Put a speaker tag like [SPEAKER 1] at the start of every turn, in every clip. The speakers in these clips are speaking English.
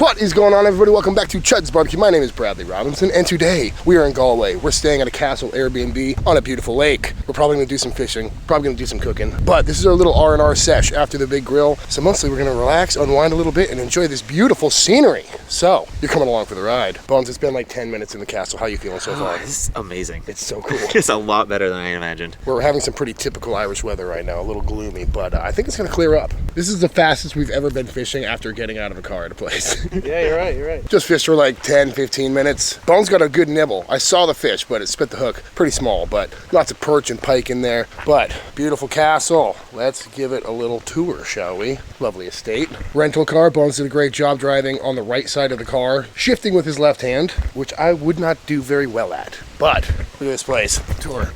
[SPEAKER 1] What is going on, everybody? Welcome back to Chuds BBQ. My name is Bradley Robinson, and today we are in Galway. We're staying at a castle Airbnb on a beautiful lake. We're probably gonna do some fishing, probably gonna do some cooking, but this is our little R&R sesh after the big grill. So mostly we're gonna relax, unwind a little bit, and enjoy this beautiful scenery. So, you're coming along for the ride. Bones, it's been like 10 minutes in the castle. How are you feeling so far?
[SPEAKER 2] This is amazing.
[SPEAKER 1] It's so cool.
[SPEAKER 2] It's a lot better than I imagined.
[SPEAKER 1] We're having some pretty typical Irish weather right now, a little gloomy, but I think it's gonna clear up. This is the fastest we've ever been fishing after getting out of a car at a place.
[SPEAKER 3] Yeah, you're right.
[SPEAKER 1] Just fished for like 10-15 minutes. Bones got a good nibble. I saw the fish, but it spit the hook. Pretty small, but lots of perch and pike in there. But beautiful castle. Let's give it a little tour, shall we? Lovely estate. Rental car. Bones did a great job driving on the right side of the car, shifting with his left hand, which I would not do very well at. But look at this place. Tour.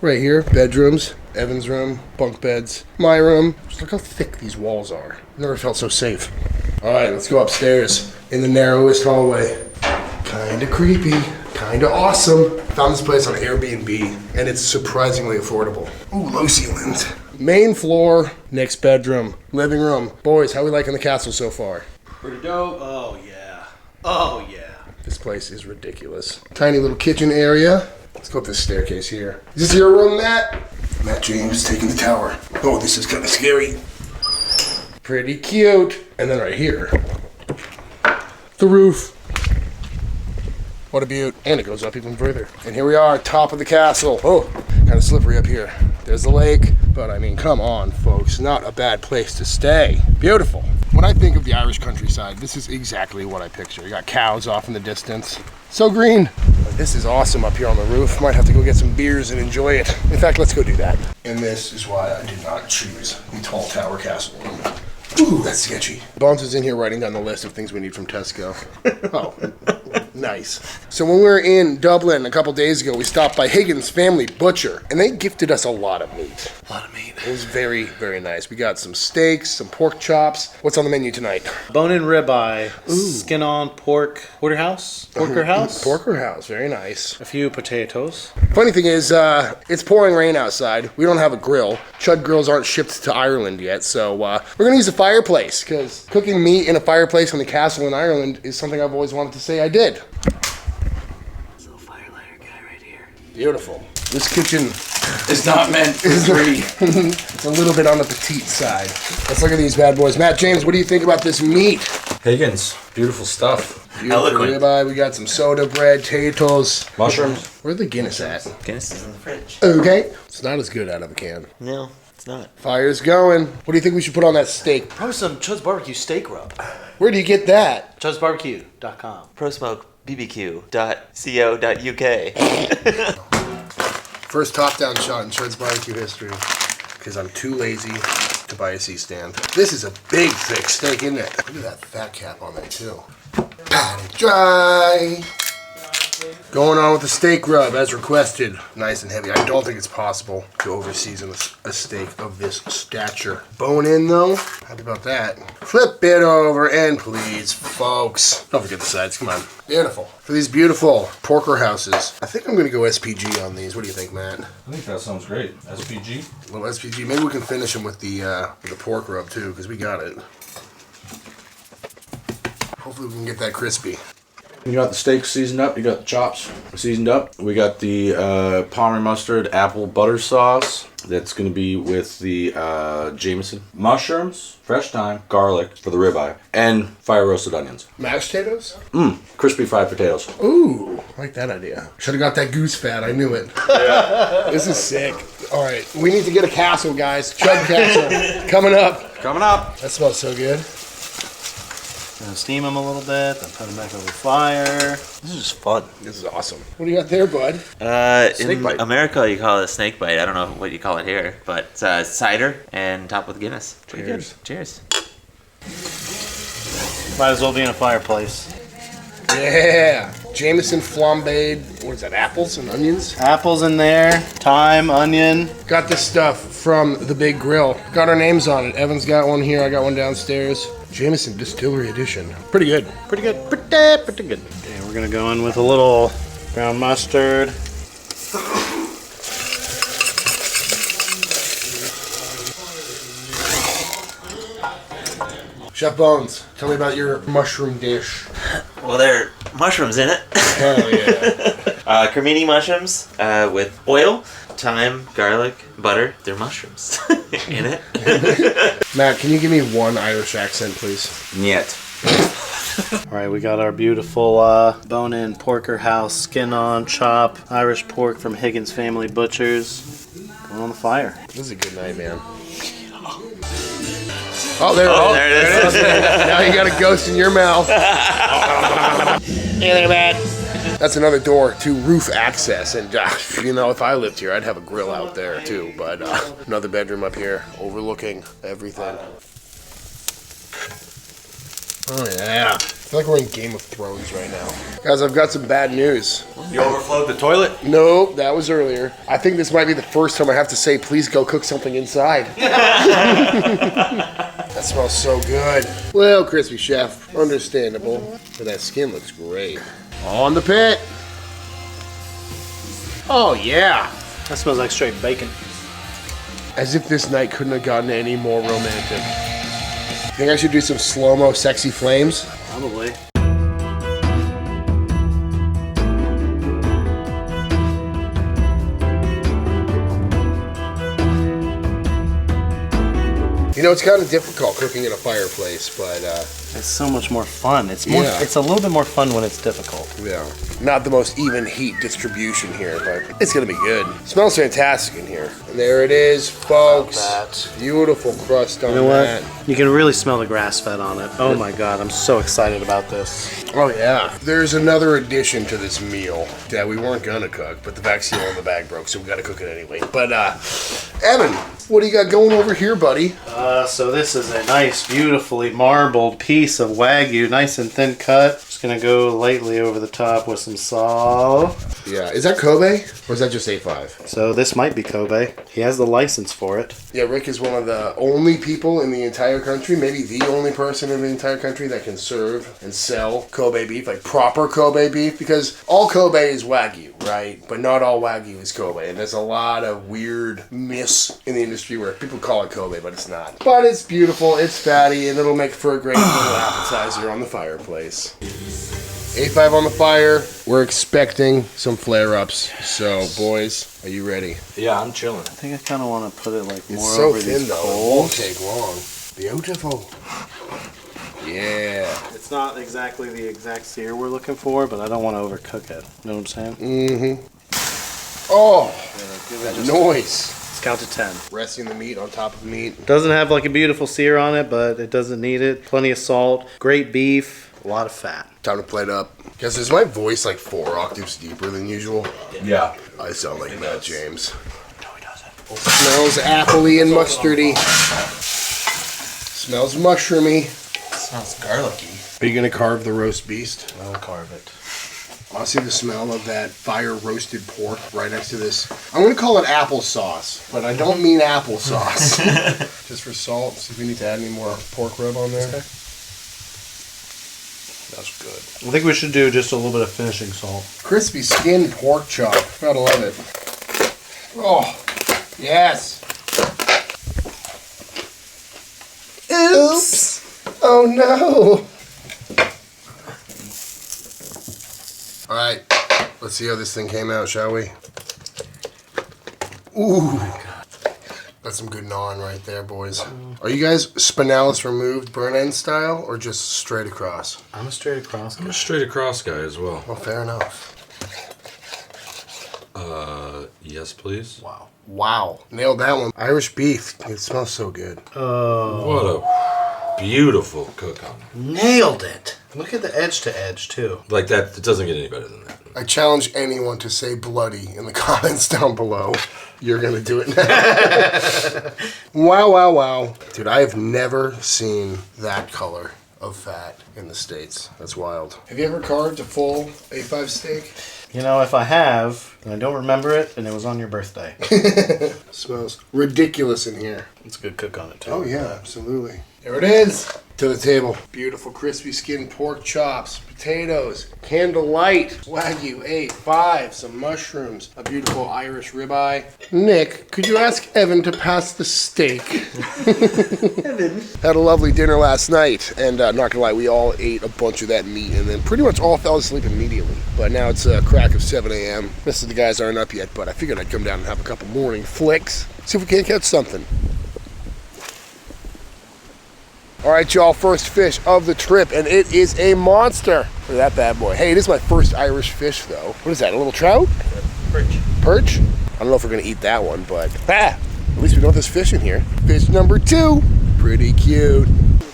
[SPEAKER 1] Right here, bedrooms, Evan's room, bunk beds, my room. Just look how thick these walls are. Never felt so safe. All right, let's go upstairs in the narrowest hallway. Kinda creepy, kinda awesome. Found this place on Airbnb, and it's surprisingly affordable. Ooh, low ceilings. Main floor, next bedroom, living room. Boys, how we liking the castle so far?
[SPEAKER 3] Pretty dope. Oh yeah. Oh yeah.
[SPEAKER 1] This place is ridiculous. Tiny little kitchen area. Let's go up this staircase here. Is this your room, Matt? Matt James taking the tower. Oh, this is kind of scary. Pretty cute. And then right here, the roof. What a beaut. And it goes up even further. And here we are, top of the castle. Oh, kind of slippery up here. There's the lake. But I mean, come on, folks. Not a bad place to stay. Beautiful. When I think of the Irish countryside, this is exactly what I picture. You got cows off in the distance. So green. But this is awesome up here on the roof. Might have to go get some beers and enjoy it. In fact, let's go do that. And this is why I did not choose the tall tower castle. Ooh, that's sketchy. Bones is in here writing down the list of things we need from Tesco. Oh, nice. So when we were in Dublin a couple days ago, we stopped by Higgins Family Butcher, and they gifted us a lot of meat.
[SPEAKER 3] A lot of meat.
[SPEAKER 1] It was very, very nice. We got some steaks, some pork chops. What's on the menu tonight?
[SPEAKER 3] Bone-in ribeye, skin-on pork, porterhouse,
[SPEAKER 1] Porterhouse, very nice.
[SPEAKER 3] a few potatoes.
[SPEAKER 1] Funny thing is, it's pouring rain outside. We don't have a grill. Chud grills aren't shipped to Ireland yet, so we're gonna use a fireplace, because cooking meat in a fireplace on the castle in Ireland is something I've always wanted to say I did.
[SPEAKER 3] This little firelighter guy right here.
[SPEAKER 1] Beautiful. This kitchen
[SPEAKER 3] It's not meant for three.
[SPEAKER 1] it's a little bit on the petite side. Let's look at these bad boys. Matt James, what do you think about this meat?
[SPEAKER 4] Higgins, beautiful stuff.
[SPEAKER 1] Beautiful
[SPEAKER 2] Eloquent.
[SPEAKER 1] ribeye. We got some soda bread, potatoes.
[SPEAKER 4] Mushrooms.
[SPEAKER 1] Where's the Guinness at?
[SPEAKER 2] Guinness is in the fridge.
[SPEAKER 1] Okay. It's not as good out of a can.
[SPEAKER 2] No, it's not.
[SPEAKER 1] Fire's going. What do you think we should put on that steak?
[SPEAKER 3] Probably some Chuds BBQ steak rub.
[SPEAKER 1] Where do you get that?
[SPEAKER 3] ChudsBBQ.com.
[SPEAKER 2] ProSmokeBBQ.co.uk.
[SPEAKER 1] First top-down shot in Chuds BBQ history. Because I'm too lazy to buy a C-stand. This is a big, thick steak, isn't it? Look at that fat cap on it, too. Pat it dry. Going on with the steak rub, as requested. Nice and heavy. I don't think it's possible to over-season a steak of this stature. Bone in, though. Happy about that. Flip it over, and please, folks. Don't forget the sides, come on. Beautiful. For these beautiful porterhouses, I think I'm going to go SPG on these. What do you think, Matt?
[SPEAKER 4] I think that sounds great. SPG.
[SPEAKER 1] A little SPG. Maybe we can finish them with the pork rub, too, because we got it. Hopefully we can get that crispy.
[SPEAKER 4] You got the steak seasoned up. You got the chops seasoned up. We got the Parma mustard apple butter sauce. That's going to be with the Jameson. Mushrooms, fresh thyme, garlic for the ribeye, and fire roasted onions.
[SPEAKER 1] Mashed potatoes?
[SPEAKER 4] Crispy fried potatoes.
[SPEAKER 1] Ooh, I like that idea. Should have got that goose fat. I knew it. Yeah. This is sick. All right, we need to get a castle, guys. Chud castle coming up.
[SPEAKER 4] Coming up.
[SPEAKER 1] That smells so good.
[SPEAKER 3] Gonna steam them a little bit, then put them back over the fire. This is just fun.
[SPEAKER 1] This is awesome. What do you got there, bud?
[SPEAKER 2] In
[SPEAKER 1] bite.
[SPEAKER 2] America, you call it a snake bite. I don't know what you call it here, but it's cider and topped with Guinness. Pretty
[SPEAKER 1] Cheers.
[SPEAKER 2] good. Cheers.
[SPEAKER 3] Might as well be in a fireplace.
[SPEAKER 1] Yeah. Jameson flambéed, what is that, apples and onions?
[SPEAKER 3] Apples in there, thyme, onion.
[SPEAKER 1] Got this stuff from the big grill. Got our names on it. Evan's got one here, I got one downstairs. Jameson Distillery Edition. Pretty good.
[SPEAKER 3] Pretty good. Pretty good. Okay, we're gonna go in with a little brown mustard.
[SPEAKER 1] Chef Bones, tell me about your mushroom dish.
[SPEAKER 2] Well, there are mushrooms in it.
[SPEAKER 1] Hell yeah.
[SPEAKER 2] Cremini mushrooms with oil, thyme, garlic, butter. They're mushrooms in it.
[SPEAKER 1] Matt, can you give me one Irish accent, please?
[SPEAKER 4] Niet.
[SPEAKER 3] All right, we got our beautiful bone-in porterhouse, skin-on chop, Irish pork from Higgins Family Butchers. Going on the fire.
[SPEAKER 1] This is a good night, man. Oh, there it is. Now you got a ghost in your mouth. Hey there, Matt. That's another door to roof access, and you know, if I lived here, I'd have a grill out there too. But another bedroom up here, overlooking everything. Oh yeah, I feel like we're in Game of Thrones right now. Guys, I've got some bad news.
[SPEAKER 4] You overflowed the toilet?
[SPEAKER 1] No, that was earlier. I think this might be the first time I have to say, please go cook something inside. That smells so good. Well, crispy chef, understandable. But that skin looks great. On the pit. Oh yeah.
[SPEAKER 3] That smells like straight bacon.
[SPEAKER 1] As if this night couldn't have gotten any more romantic. Think I should do some slow-mo sexy flames?
[SPEAKER 3] Probably.
[SPEAKER 1] You know, it's kind of difficult cooking in a fireplace, but
[SPEAKER 3] It's so much more fun. It's more.
[SPEAKER 1] Yeah.
[SPEAKER 3] It's a little bit more fun when it's difficult.
[SPEAKER 1] yeah, not the most even heat distribution here, but it's gonna be good. Smells fantastic in here. And there it is, folks.
[SPEAKER 3] That.
[SPEAKER 1] Beautiful crust on
[SPEAKER 3] You know what?
[SPEAKER 1] that.
[SPEAKER 3] You can really smell the grass fed on it. Oh my god, I'm so excited about this.
[SPEAKER 1] Oh yeah. There's another addition to this meal that we weren't gonna cook, but the vac seal on the bag broke, so we gotta cook it anyway. But Evan, what do you got going over here, buddy?
[SPEAKER 3] So this is a nice, beautifully marbled piece of Wagyu, nice and thin cut. Just gonna go lightly over the top with some salt.
[SPEAKER 1] Yeah, is that Kobe or is that just A5?
[SPEAKER 3] So this might be Kobe. He has the license for it.
[SPEAKER 1] Yeah, Rick is one of the only people in the entire country, maybe the only person in the entire country that can serve and sell Kobe beef, like proper Kobe beef, because all Kobe is Wagyu, right? But not all Wagyu is Kobe, and there's a lot of weird myths in the industry where people call it Kobe, but it's not. But it's beautiful, it's fatty, and it'll make for a great little appetizer on the fireplace. A5 on the fire. We're expecting some flare-ups, so boys, are you ready?
[SPEAKER 4] Yeah, I'm chilling.
[SPEAKER 3] I think I kind of want to put it like more
[SPEAKER 1] It's so
[SPEAKER 3] over
[SPEAKER 1] thin
[SPEAKER 3] these
[SPEAKER 1] though, it won't
[SPEAKER 3] coals.
[SPEAKER 1] take long. Beautiful. Yeah.
[SPEAKER 3] It's not exactly the exact sear we're looking for, but I don't want to overcook it. You know what I'm saying?
[SPEAKER 1] Mm-hmm. Oh,
[SPEAKER 3] Give it
[SPEAKER 1] that
[SPEAKER 3] just-
[SPEAKER 1] noise.
[SPEAKER 3] Let's count to 10.
[SPEAKER 1] Resting the meat on top of meat.
[SPEAKER 3] Doesn't have like a beautiful sear on it, but it doesn't need it. Plenty of salt, great beef, a lot of fat.
[SPEAKER 1] Time to plate up. Guys, is my voice like 4 octaves deeper than usual?
[SPEAKER 4] Yeah.
[SPEAKER 1] I sound like Matt James.
[SPEAKER 3] No, he doesn't.
[SPEAKER 1] Smells appley and mustardy. Smells mushroomy.
[SPEAKER 2] Smells garlicky.
[SPEAKER 1] Are you gonna carve the roast beast?
[SPEAKER 3] I'll carve it.
[SPEAKER 1] I see the smell of that fire roasted pork right next to this. I'm gonna call it applesauce, but I don't mean applesauce. Just for salt, see if we need to add any more pork rub on there.
[SPEAKER 3] Okay.
[SPEAKER 1] That's good.
[SPEAKER 3] I think we should do just a little bit of finishing salt.
[SPEAKER 1] Crispy skinned pork chop. Gotta love it. Oh, yes. Oops. Oh no. All right, let's see how this thing came out, shall we? Ooh. That's some good gnawing right there, boys. Are you guys spinalis removed burn end style or just straight across?
[SPEAKER 3] I'm a straight across guy.
[SPEAKER 4] I'm a straight across guy as well.
[SPEAKER 1] Well, fair enough.
[SPEAKER 4] Yes, please.
[SPEAKER 3] Wow.
[SPEAKER 1] Wow, nailed that one. Irish beef. It smells so good.
[SPEAKER 4] What a beautiful cook on it.
[SPEAKER 3] Nailed it. Look at the edge to edge, too.
[SPEAKER 4] Like that, it doesn't get any better than that.
[SPEAKER 1] I challenge anyone to say bloody in the comments down below. You're gonna do it now. Wow, wow, wow. Dude, I have never seen that color of fat in the States. That's wild. Have you ever carved a full A5 steak?
[SPEAKER 3] You know, if I have, and I don't remember it, and it was on your birthday.
[SPEAKER 1] Smells ridiculous in here.
[SPEAKER 3] It's a good cook on it, too.
[SPEAKER 1] Oh yeah, absolutely. There it is. To the table. Beautiful crispy skinned pork chops, potatoes, candlelight, Wagyu A5, some mushrooms, a beautiful Irish ribeye. Nick, could you ask Evan to pass the steak? Evan. Had a lovely dinner last night, and not gonna lie, we all ate a bunch of that meat, and then pretty much all fell asleep immediately. But now it's a crack of 7 a.m. Rest of the guys aren't up yet, but I figured I'd come down and have a couple morning flicks, see if we can't catch something. All right, y'all, first fish of the trip, and it is a monster. Look at that bad boy. Hey, it is my first Irish fish, though. What is that, a little trout?
[SPEAKER 2] Perch.
[SPEAKER 1] Perch? I don't know if we're gonna eat that one, but at least we know there's fish in here. Fish number 2, pretty cute.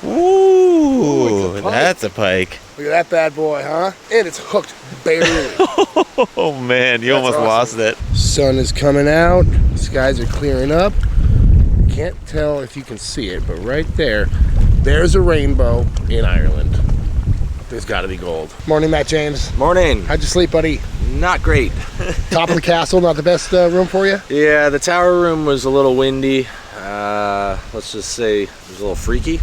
[SPEAKER 2] Ooh, that's a pike.
[SPEAKER 1] Look at that bad boy, huh? And it's hooked barely.
[SPEAKER 2] Oh man, you almost lost it.
[SPEAKER 1] Sun is coming out, skies are clearing up. Can't tell if you can see it, but right there, there's a rainbow in Ireland. There's gotta be gold. Morning, Matt James.
[SPEAKER 5] Morning.
[SPEAKER 1] How'd you sleep, buddy?
[SPEAKER 5] Not great.
[SPEAKER 1] Top of the castle, not the best room for you?
[SPEAKER 5] Yeah, the tower room was a little windy. Let's just say it was a little freaky.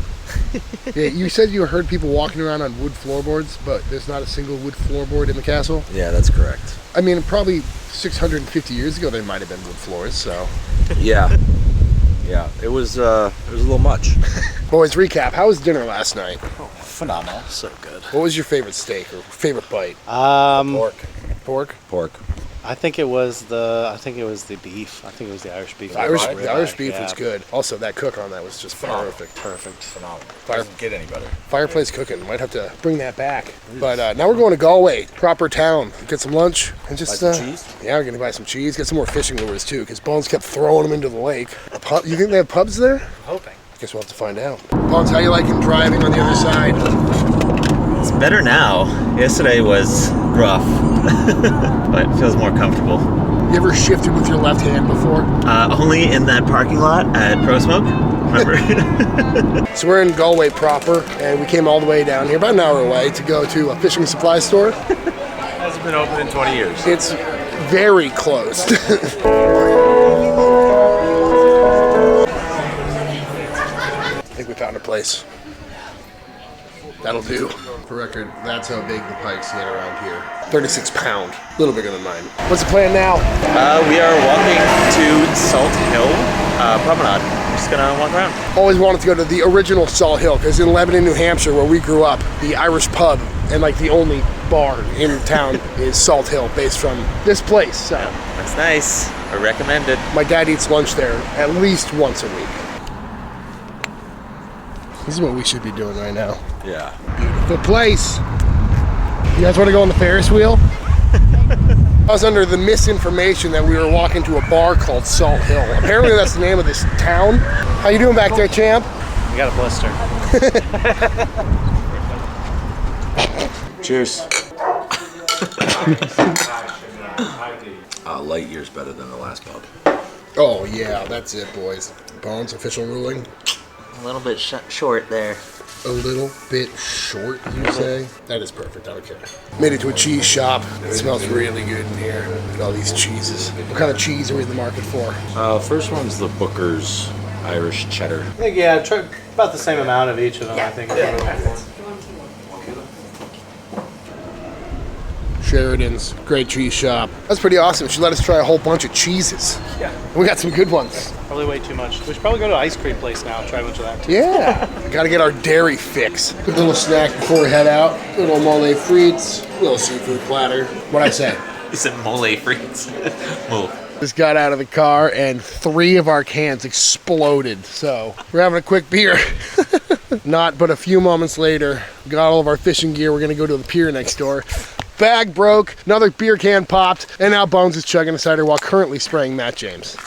[SPEAKER 1] Yeah, you said you heard people walking around on wood floorboards, but there's not a single wood floorboard in the castle?
[SPEAKER 5] Yeah, that's correct.
[SPEAKER 1] I mean, probably 650 years ago, there might have been wood floors, so.
[SPEAKER 5] Yeah. Yeah, it was a little much.
[SPEAKER 1] Boys, recap. How was dinner last night?
[SPEAKER 3] Oh, phenomenal. So good.
[SPEAKER 1] What was your favorite steak or favorite bite?
[SPEAKER 5] Pork.
[SPEAKER 1] Pork?
[SPEAKER 5] Pork.
[SPEAKER 3] I think it was the beef. I think it was the Irish beef.
[SPEAKER 1] The Irish
[SPEAKER 3] Ribeye,
[SPEAKER 1] beef
[SPEAKER 3] yeah.
[SPEAKER 1] was good. Also, that cook on that was just perfect.
[SPEAKER 5] Phenomenal.
[SPEAKER 1] Doesn't
[SPEAKER 5] get any better.
[SPEAKER 1] Fireplace cooking. Might have to bring that back. But now we're going to Galway, proper town. Get some lunch and just
[SPEAKER 5] Buy some cheese?
[SPEAKER 1] Yeah, we're gonna buy some cheese. Get some more fishing lures too, because Bones kept throwing them into the lake. You think they have pubs there?
[SPEAKER 3] Hoping.
[SPEAKER 1] Guess we'll have to find out. Bones, how you liking driving on the other side?
[SPEAKER 2] It's better now. Yesterday was rough, but it feels more comfortable.
[SPEAKER 1] You ever shifted with your left hand before?
[SPEAKER 2] Only in that parking lot at Pro Smoke. Remember?
[SPEAKER 1] So we're in Galway proper, and we came all the way down here, about an hour away, to go to a fishing supply store.
[SPEAKER 5] Hasn't been open in 20 years.
[SPEAKER 1] It's very closed. I think we found a place. That'll do. For record, that's how big the pikes get around here. 36 pound, a little bigger than mine. What's the plan now?
[SPEAKER 2] We are walking to Salt Hill Promenade. We're just gonna walk around.
[SPEAKER 1] Always wanted to go to the original Salt Hill, because in Lebanon, New Hampshire, where we grew up, the Irish pub and like the only bar in town is Salt Hill, based from this place. So
[SPEAKER 2] That's nice. I recommend it.
[SPEAKER 1] my dad eats lunch there at least once a week. This is what we should be doing right now.
[SPEAKER 5] Yeah.
[SPEAKER 1] Beautiful place. You guys want to go on the Ferris wheel? I was under the misinformation that we were walking to a bar called Salt Hill. Apparently that's the name of this town. How you doing back there, champ?
[SPEAKER 3] You got a blister.
[SPEAKER 5] Cheers. Light years better than the last pub.
[SPEAKER 1] Oh yeah, that's it, boys. Bones, official ruling.
[SPEAKER 2] A little bit short there.
[SPEAKER 1] A little bit short, you say? That is perfect, I don't care. Made it to a cheese shop. It smells really good in here. Look at all these cheeses. What kind of cheese are we in the market for?
[SPEAKER 4] First one's the Booker's Irish Cheddar.
[SPEAKER 3] I think, yeah, about the same amount of each of them, I think.
[SPEAKER 1] Sheridan's, great cheese shop. That's pretty awesome. She let us try a whole bunch of cheeses.
[SPEAKER 3] Yeah.
[SPEAKER 1] We got some good ones.
[SPEAKER 3] Probably way too much. We should probably go to an ice cream place now and try a bunch of that too.
[SPEAKER 1] Yeah. Gotta get our dairy fix. Good little snack before we head out. Little mole frites, little seafood platter. What'd I say?
[SPEAKER 2] You said mole frites. Mole.
[SPEAKER 1] Just got out of the car and 3 of our cans exploded. So we're having a quick beer. Not but a few moments later, got all of our fishing gear. We're gonna go to the pier next door. Bag broke, another beer can popped, and now Bones is chugging a cider while currently spraying Matt James.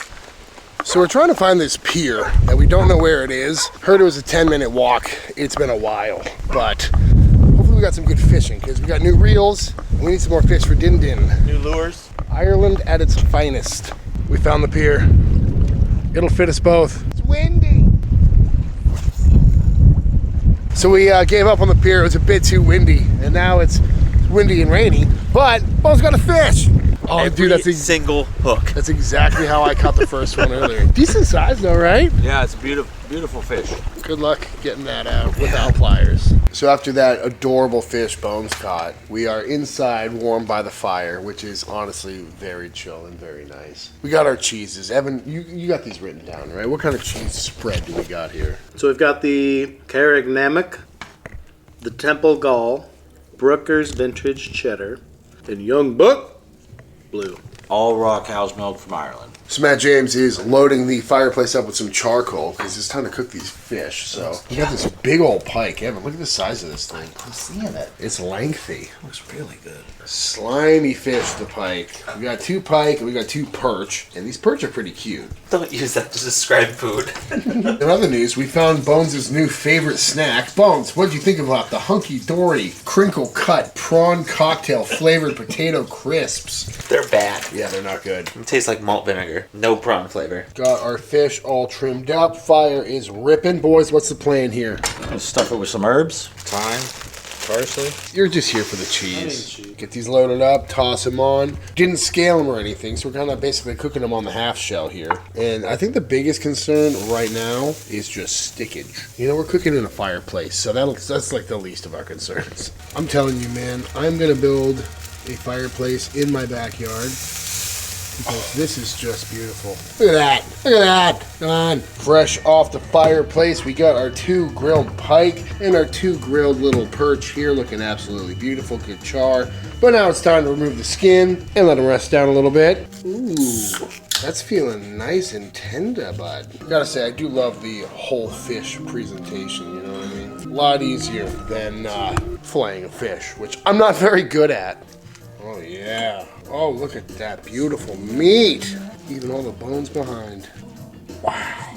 [SPEAKER 1] So we're trying to find this pier that we don't know where it is. Heard it was a 10-minute walk. It's been a while, but hopefully we got some good fishing because we got new reels. And we need some more fish for Din Din.
[SPEAKER 2] New lures.
[SPEAKER 1] Ireland at its finest. We found the pier. It'll fit us both. It's windy. So we gave up on the pier. It was a bit too windy, and now it's windy and rainy, but Bo's got a fish. Oh,
[SPEAKER 2] Every
[SPEAKER 1] dude, that's
[SPEAKER 2] single hook.
[SPEAKER 1] That's exactly how I caught the first one earlier. Decent size though, right?
[SPEAKER 5] Yeah, it's a beautiful fish.
[SPEAKER 1] Good luck getting that out without pliers. So after that adorable fish Bones caught, we are inside warmed by the fire, which is honestly very chill and very nice. We got our cheeses. Evan, you got these written down, right? What kind of cheese spread do we got here?
[SPEAKER 3] So we've got the Carraigin, the Temple Gall, Brooker's Vintage Cheddar, and Young Buck Blue.
[SPEAKER 4] All raw cow's milk from Ireland.
[SPEAKER 1] So Matt James is loading the fireplace up with some charcoal because it's time to cook these fish. So we got this big old pike. Evan, look at the size of this thing.
[SPEAKER 4] I'm seeing it.
[SPEAKER 1] It's lengthy.
[SPEAKER 4] Looks really good.
[SPEAKER 1] Slimy fish, the pike. We got 2 pike and we got 2 perch. And these perch are pretty cute.
[SPEAKER 2] Don't use that to describe food.
[SPEAKER 1] In other news, we found Bones' new favorite snack. Bones, what'd you think about the hunky-dory, crinkle-cut, prawn cocktail flavored potato crisps?
[SPEAKER 2] They're bad.
[SPEAKER 1] Yeah, they're not good.
[SPEAKER 2] It tastes like malt vinegar. No prawn flavor.
[SPEAKER 1] Got our fish all trimmed up. Fire is ripping. Boys, what's the plan here?
[SPEAKER 4] Let's stuff it with some herbs, thyme, parsley.
[SPEAKER 1] You're just here for the cheese. Get these loaded up, toss them on. Didn't scale them or anything, so we're kind of basically cooking them on the half shell here. And I think the biggest concern right now is just stickage. You know, we're cooking in a fireplace, so that's like the least of our concerns. I'm telling you, man, I'm gonna build a fireplace in my backyard because this is just beautiful. Look at that. Look at that. Come on. Fresh off the fireplace, we got our 2 grilled pike and our 2 grilled little perch here, looking absolutely beautiful. Good char. But now it's time to remove the skin and let them rest down a little bit. Ooh, that's feeling nice and tender, bud. Gotta say, I do love the whole fish presentation, you know what I mean? A lot easier than filleting a fish, which I'm not very good at. Oh yeah. Oh, look at that beautiful meat. Even all the bones behind. Wow.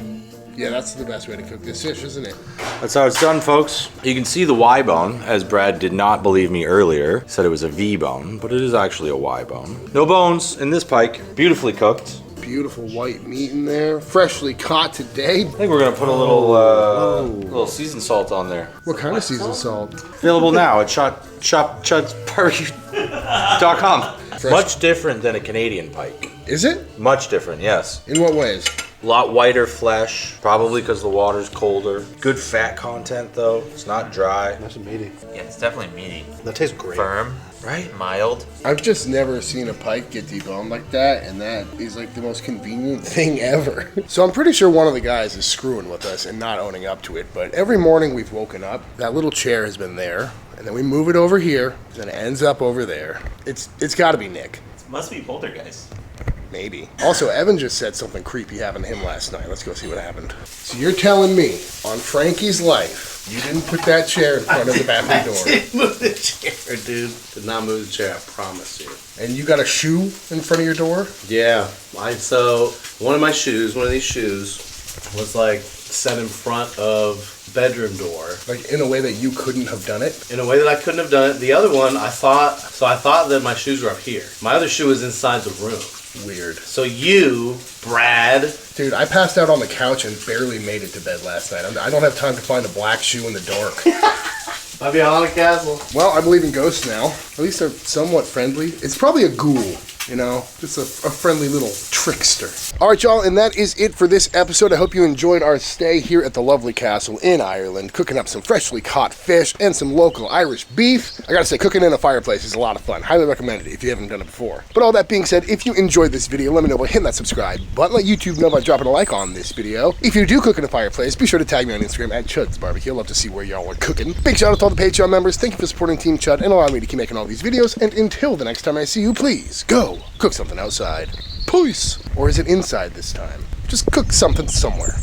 [SPEAKER 1] Yeah, that's the best way to cook this fish, isn't it?
[SPEAKER 4] That's how it's done, folks. You can see the Y bone, as Brad did not believe me earlier. Said it was a V bone, but it is actually a Y bone. No bones in this pike. Beautifully cooked.
[SPEAKER 1] Beautiful white meat in there. Freshly caught today.
[SPEAKER 4] I think we're gonna put a little seasoned salt on there.
[SPEAKER 1] What kind of seasoned salt?
[SPEAKER 4] Available now at chudsbarbecue.com. Much different than a Canadian pike.
[SPEAKER 1] Is it?
[SPEAKER 4] Much different, yes.
[SPEAKER 1] In what ways?
[SPEAKER 4] A lot whiter flesh, probably because the water's colder. Good fat content though, it's not dry.
[SPEAKER 3] Nice and meaty.
[SPEAKER 2] Yeah, it's definitely meaty.
[SPEAKER 3] That tastes great.
[SPEAKER 2] Firm,
[SPEAKER 4] Right?
[SPEAKER 2] mild.
[SPEAKER 1] I've just never seen a pike get deboned like that, and that is like the most convenient thing ever. So I'm pretty sure one of the guys is screwing with us and not owning up to it, but every morning we've woken up, that little chair has been there, and then we move it over here, and it ends up over there. It's gotta be Nick.
[SPEAKER 2] Must be poltergeist.
[SPEAKER 1] Maybe. Also, Evan just said something creepy happened to him last night. Let's go see what happened. So you're telling me, on Frankie's life, you didn't put that chair in front of the bathroom door,
[SPEAKER 3] Didn't move the chair, dude. Did not move the chair, I promise you.
[SPEAKER 1] and you got a shoe in front of your door?
[SPEAKER 3] Yeah. So one of these shoes was like set in front of bedroom door
[SPEAKER 1] Like, in a way that you couldn't have done it?
[SPEAKER 3] in a way that I couldn't have done it. The other one, I thought that my shoes were up here. My other shoe was inside the room.
[SPEAKER 1] Weird.
[SPEAKER 3] So you, Brad,
[SPEAKER 1] Dude, I passed out on the couch and barely made it to bed last night. I don't have time to find a black shoe in the dark.
[SPEAKER 3] might be on a castle.
[SPEAKER 1] Well, I believe in ghosts now. At least they're somewhat friendly. It's probably a ghoul, you know? Just a friendly little trickster. All right, y'all, and that is it for this episode. I hope you enjoyed our stay here at the lovely castle in Ireland, cooking up some freshly caught fish and some local Irish beef. I gotta say, cooking in a fireplace is a lot of fun. Highly recommend it if you haven't done it before. But all that being said, if you enjoyed this video, let me know by hitting that subscribe button. Let YouTube know by dropping a like on this video. If you do cook in a fireplace, be sure to tag me on Instagram at Chuds BBQ. I'd love to see where y'all are cooking. Big shout out to all the Patreon members. Thank you for supporting Team Chud and allowing me to keep making all these videos. And until the next time I see you, please go cook something outside. Peace. Or is it inside this time? Just cook something somewhere.